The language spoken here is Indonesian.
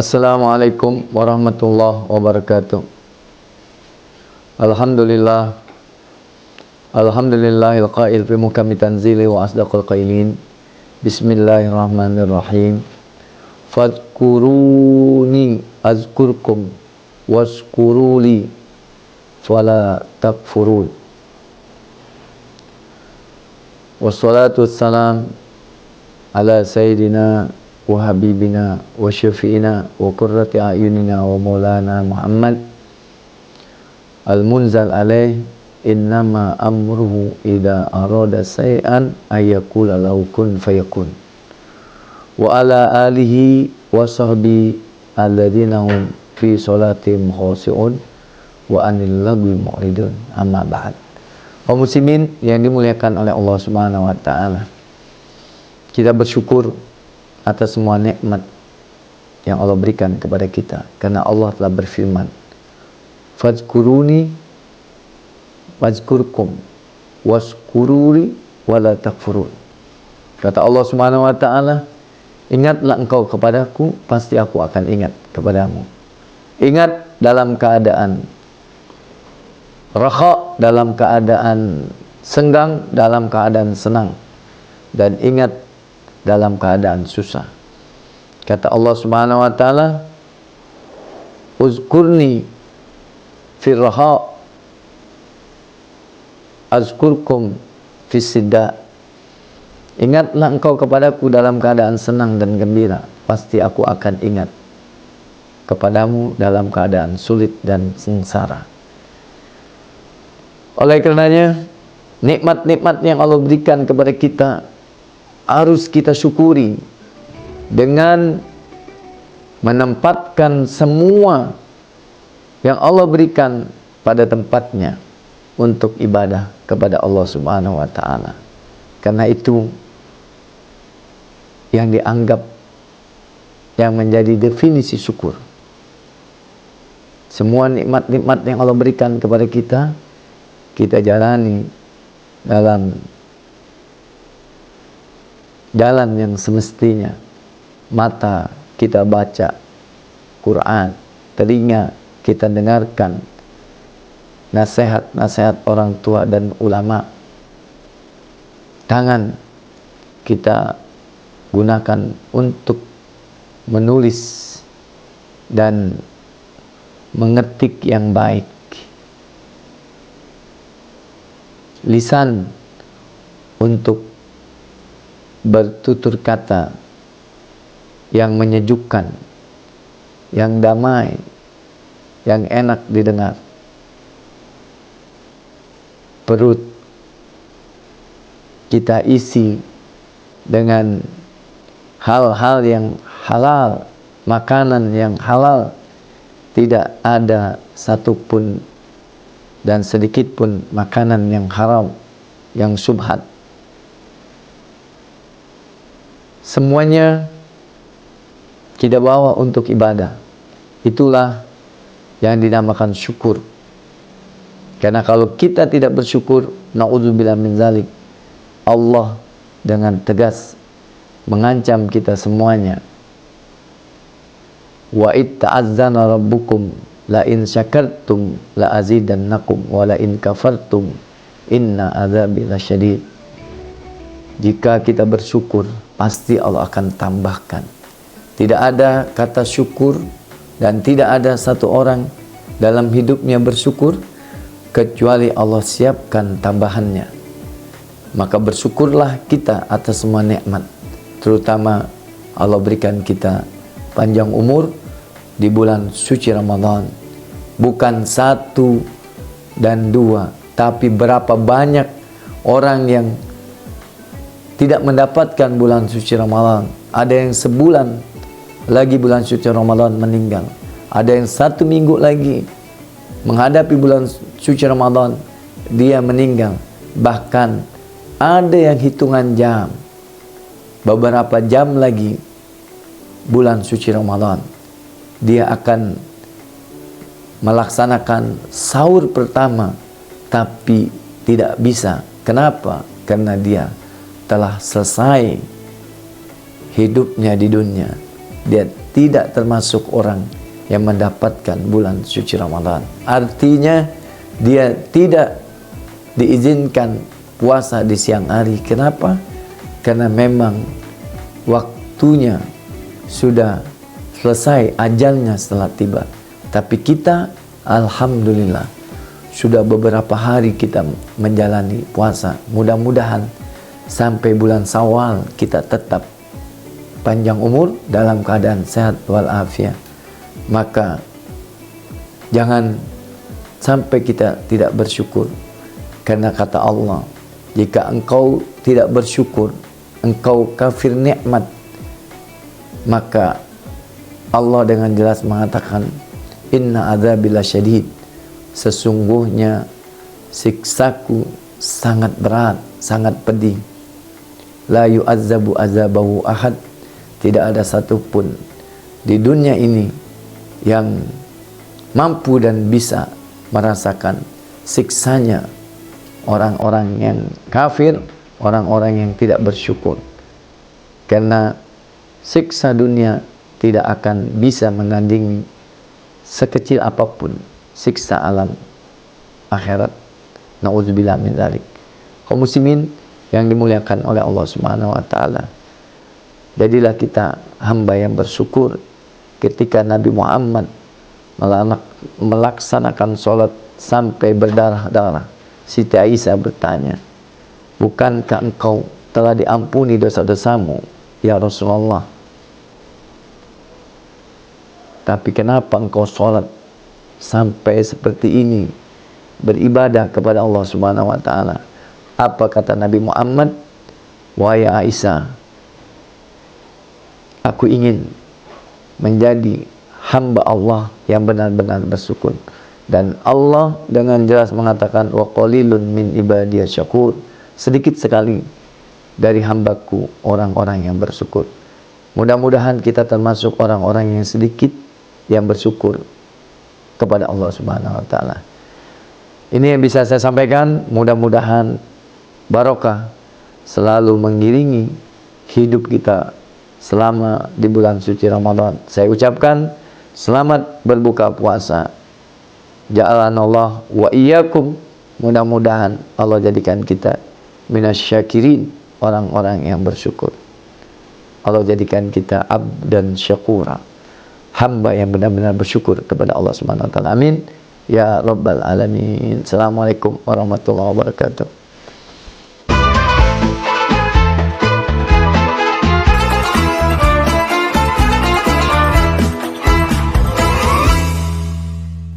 Assalamualaikum warahmatullahi wabarakatuh. Alhamdulillah. Alhamdulillahil qail fi muhkami tanzili wa asdaqal qailin. Bismillahirrahmanirrahim. Fadkuruni azkurkum waskuruli fala takfurun. Wassalatu wassalam ala sayyidina wa habibina wa syafi'ina wa qurrati a'yunina wa maulana Muhammad al-munzal alaih innama amruhu idha arada say'an ayyakula lahu kun fayakun wa ala alihi wa sahbihi alladhina hum fi salatihim khashi'un wa anil lagwi mu'ridun amma ba'd. Kaum muslimin yang dimuliakan oleh Allah Subhanahu wa taala, kita bersyukur atas semua nikmat yang Allah berikan kepada kita, karena Allah telah berfirman, fadzkuruni wazkurkum waskururi wala takfurun. Kata Allah Subhanahu wa taala, ingatlah engkau kepadaku, pasti aku akan ingat kepadamu. Ingat dalam keadaan raha, dalam keadaan senggang, dalam keadaan senang, dan ingat dalam keadaan susah. Kata Allah Subhanahu wa taala, uzkurni fir raha azkurkum fis sidda. Ingatlah engkau kepadaku dalam keadaan senang dan gembira, pasti aku akan ingat kepadamu dalam keadaan sulit dan sengsara. Oleh karenanya, nikmat-nikmat yang Allah berikan kepada kita harus kita syukuri dengan menempatkan semua yang Allah berikan pada tempatnya untuk ibadah kepada Allah Subhanahu wa taala. Karena itu yang dianggap yang menjadi definisi syukur. Semua nikmat-nikmat yang Allah berikan kepada kita, kita jalani dalam jalan yang semestinya. Mata kita baca Quran, telinga kita dengarkan nasihat-nasihat orang tua dan ulama, tangan kita gunakan untuk menulis dan mengetik yang baik, lisan untuk bertutur kata yang menyejukkan, yang damai, yang enak didengar. Perut kita isi dengan hal-hal yang halal, makanan yang halal. Tidak ada satupun dan sedikit pun makanan yang haram, yang syubhat. Semuanya kita bawa untuk ibadah. Itulah yang dinamakan syukur. Karena kalau kita tidak bersyukur, na'udzubillah min zalik, Allah dengan tegas mengancam kita semuanya. Wa id ta'azzana rabbukum la in syakartum la azidannakum wa la in kafartum inna adzabi lasyadid. Jika kita bersyukur, pasti Allah akan tambahkan. Tidak ada kata syukur dan tidak ada satu orang dalam hidupnya bersyukur kecuali Allah siapkan tambahannya. Maka bersyukurlah kita atas semua nikmat, terutama Allah berikan kita panjang umur di bulan suci Ramadan. Bukan satu dan dua, tapi berapa banyak orang yang tidak mendapatkan bulan suci Ramadan. Ada yang sebulan lagi bulan suci Ramadan meninggal. Ada yang 1 minggu lagi menghadapi bulan suci Ramadan dia meninggal. Bahkan ada yang hitungan jam, beberapa jam lagi bulan suci Ramadan dia akan melaksanakan sahur pertama, tapi tidak bisa. Kenapa? Karena dia telah selesai hidupnya di dunia. Dia tidak termasuk orang yang mendapatkan bulan suci Ramadan. Artinya dia tidak diizinkan puasa di siang hari. Kenapa? Karena memang waktunya sudah selesai, ajalnya setelah tiba. Tapi kita alhamdulillah sudah beberapa hari kita menjalani puasa. Mudah-mudahan sampai bulan Syawal kita tetap panjang umur dalam keadaan sehat walafiat. Maka jangan sampai kita tidak bersyukur, karena kata Allah, jika engkau tidak bersyukur, engkau kafir nikmat. Maka Allah dengan jelas mengatakan, inna adzabi lasyadid, sesungguhnya siksaku sangat berat, sangat pedih. La yu'azzabu azabahu ahad, tidak ada satupun di dunia ini yang mampu dan bisa merasakan siksanya orang-orang yang kafir, orang-orang yang tidak bersyukur. Karena siksa dunia tidak akan bisa menandingi sekecil apapun siksa alam akhirat. Nauzubillah min dzalik. Kaum muslimin yang dimuliakan oleh Allah Subhanahu wa taala, jadilah kita hamba yang bersyukur ketika Nabi Muhammad melaksanakan sholat sampai berdarah-darah. Siti Aisyah bertanya, bukankah engkau telah diampuni dosa-dosamu, ya Rasulullah? Tapi kenapa engkau sholat sampai seperti ini, beribadah kepada Allah Subhanahu wa taala? Apa kata Nabi Muhammad? Wahai Aisyah, aku ingin menjadi hamba Allah yang benar-benar bersyukur. Dan Allah dengan jelas mengatakan, wa qalilun min ibadiyas syakur, sedikit sekali dari hambaku orang-orang yang bersyukur. Mudah-mudahan kita termasuk orang-orang yang sedikit yang bersyukur kepada Allah Subhanahu wa taala. Ini yang bisa saya sampaikan. Mudah-mudahan barokah selalu mengiringi hidup kita selama di bulan suci Ramadan. Saya ucapkan selamat berbuka puasa. Ja'alanallah wa iyyakum. Mudah-mudahan Allah jadikan kita minasyakirin, orang-orang yang bersyukur. Allah jadikan kita abdan syakura, hamba yang benar-benar bersyukur kepada Allah Subhanahu wa taala. Amin ya rabbal alamin. Assalamualaikum warahmatullahi wabarakatuh.